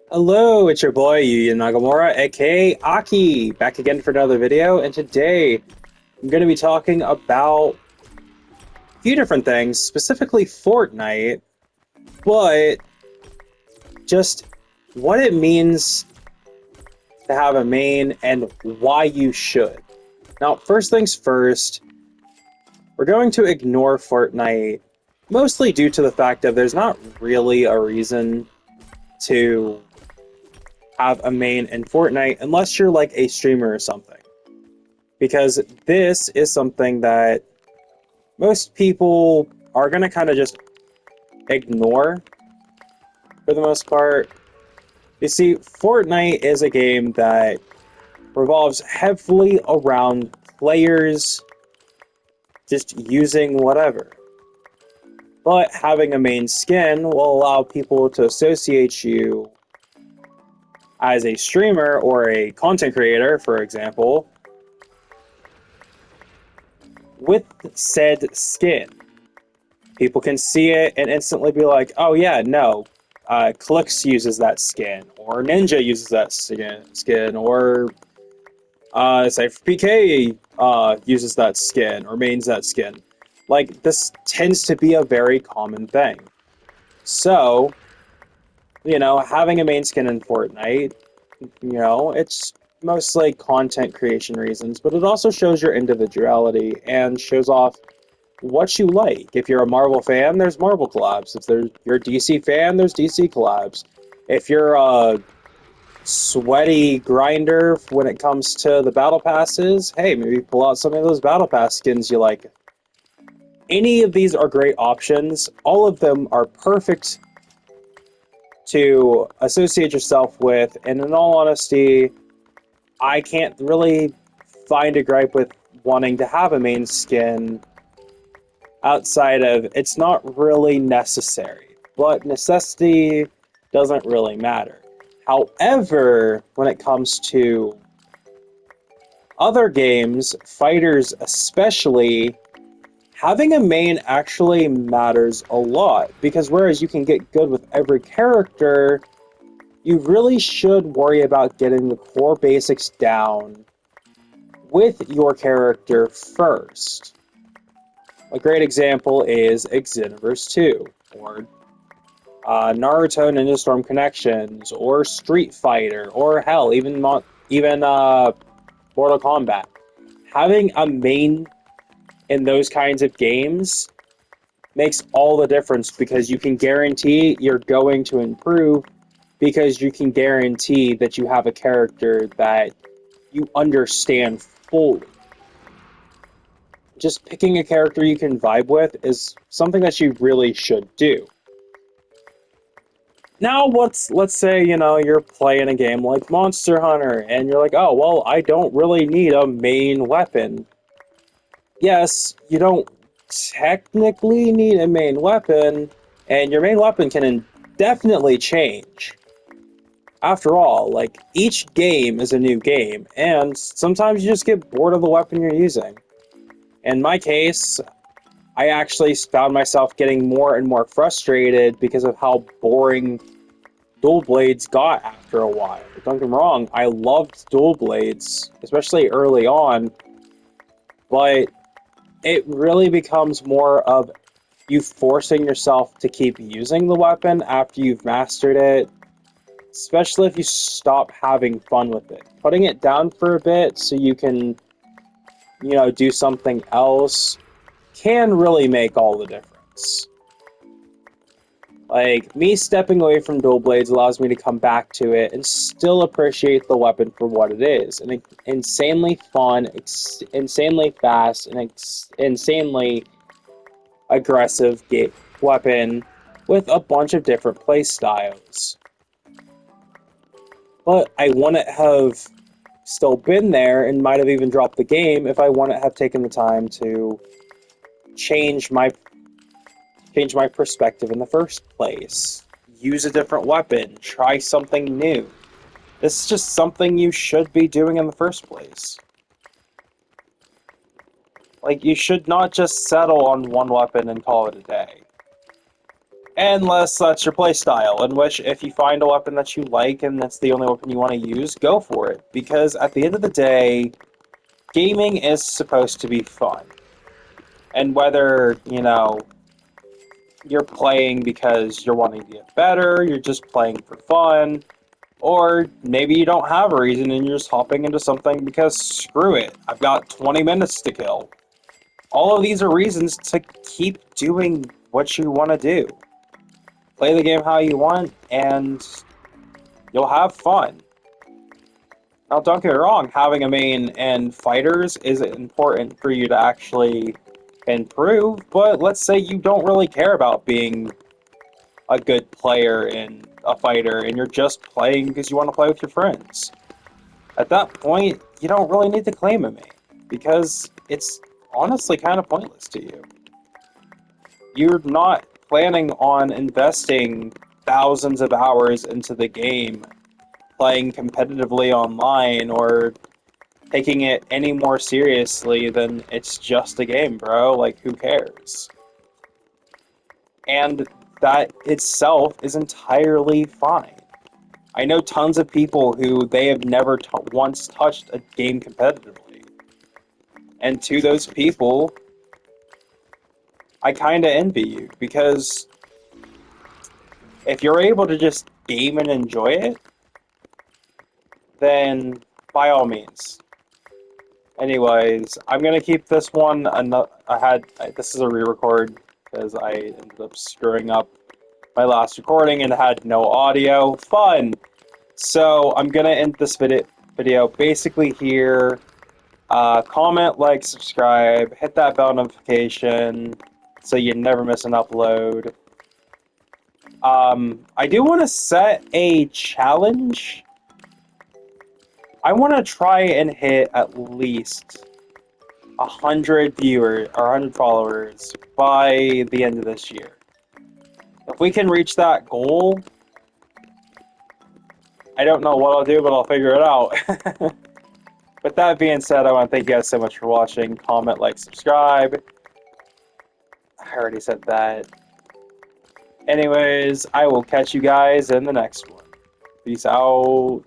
Hello, it's your boy Yuya Nagamura, aka Aki, back again for another video, and today I'm going to be talking about a few different things, specifically Fortnite, but just what it means to have a main and why you should. Now, first things first, we're going to ignore Fortnite, mostly due to the fact that there's not really a reason to have a main in Fortnite unless you're like a streamer or something. Because this is something that most people are going to kind of just ignore for the most part. You see, Fortnite is a game that revolves heavily around players just using whatever. But having a main skin will allow people to associate you as a streamer or a content creator, for example, with said skin. People can see it and instantly be like, oh yeah, no, Clix uses that skin, or Ninja uses that skin, or CypherPK uses that skin, or mains that skin. Like, this tends to be a very common thing. So, having a main skin in Fortnite, it's mostly content creation reasons, but it also shows your individuality and shows off what you like. If you're a Marvel fan, there's Marvel collabs. If you're a DC fan, there's DC collabs. If you're a sweaty grinder when it comes to the battle passes, hey, maybe pull out some of those battle pass skins you like. Any of these are great options. All of them are perfect to associate yourself with, and in all honesty, I can't really find a gripe with wanting to have a main skin outside of it's not really necessary, but necessity doesn't really matter. However, when it comes to other games, fighters especially, having a main actually matters a lot because whereas you can get good with every character, you really should worry about getting the core basics down with your character first. A great example is Xenoverse 2, or Naruto Ninja Storm Connections, or Street Fighter, or hell, even Mortal Kombat. Having a main in those kinds of games makes all the difference because you can guarantee you're going to improve because you can guarantee that you have a character that you understand fully. Just picking a character you can vibe with is something that you really should do. Now, let's say, you're playing a game like Monster Hunter, and you're like, oh, well, I don't really need a main weapon. Yes, you don't technically need a main weapon, and your main weapon can indefinitely change. After all, like, each game is a new game, and sometimes you just get bored of the weapon you're using. In my case, I actually found myself getting more and more frustrated because of how boring dual blades got after a while. Don't get me wrong, I loved dual blades, especially early on, but it really becomes more of you forcing yourself to keep using the weapon after you've mastered it, especially if you stop having fun with it. Putting it down for a bit so you can, do something else can really make all the difference. Like, me stepping away from dual blades allows me to come back to it and still appreciate the weapon for what it is. An insanely fun, insanely fast, and insanely aggressive weapon with a bunch of different play styles. But I wouldn't have still been there and might have even dropped the game if I wouldn't have taken the time to change my perspective in the first place. Use a different weapon, try something new. This is just something you should be doing in the first place. Like, you should not just settle on one weapon and call it a day. Unless that's your playstyle, in which if you find a weapon that you like and that's the only weapon you want to use, go for it. Because at the end of the day, gaming is supposed to be fun. And whether, you're playing because you're wanting to get better, you're just playing for fun, or maybe you don't have a reason and you're just hopping into something because screw it, I've got 20 minutes to kill. All of these are reasons to keep doing what you want to do. Play the game how you want, and you'll have fun. Now, don't get me wrong, having a main and fighters is important for you to actually improve, but let's say you don't really care about being a good player and a fighter, and you're just playing because you want to play with your friends. At that point, you don't really need to claim a main, because it's honestly kind of pointless to you. You're not planning on investing thousands of hours into the game, playing competitively online, or taking it any more seriously than it's just a game, bro. Like, who cares? And that itself is entirely fine. I know tons of people who they have never once touched a game competitively. And to those people, I kind of envy you because if you're able to just game and enjoy it, then by all means. Anyways, I'm gonna keep this one. This is a re-record because I ended up screwing up my last recording and had no audio. Fun. So I'm gonna end this video basically here. Comment, like, subscribe, hit that bell notification so you never miss an upload. I do want to set a challenge. I want to try and hit at least 100 viewers or 100 followers by the end of this year. If we can reach that goal, I don't know what I'll do, but I'll figure it out. With that being said, I want to thank you guys so much for watching. Comment, like, subscribe. I already said that. Anyways, I will catch you guys in the next one. Peace out.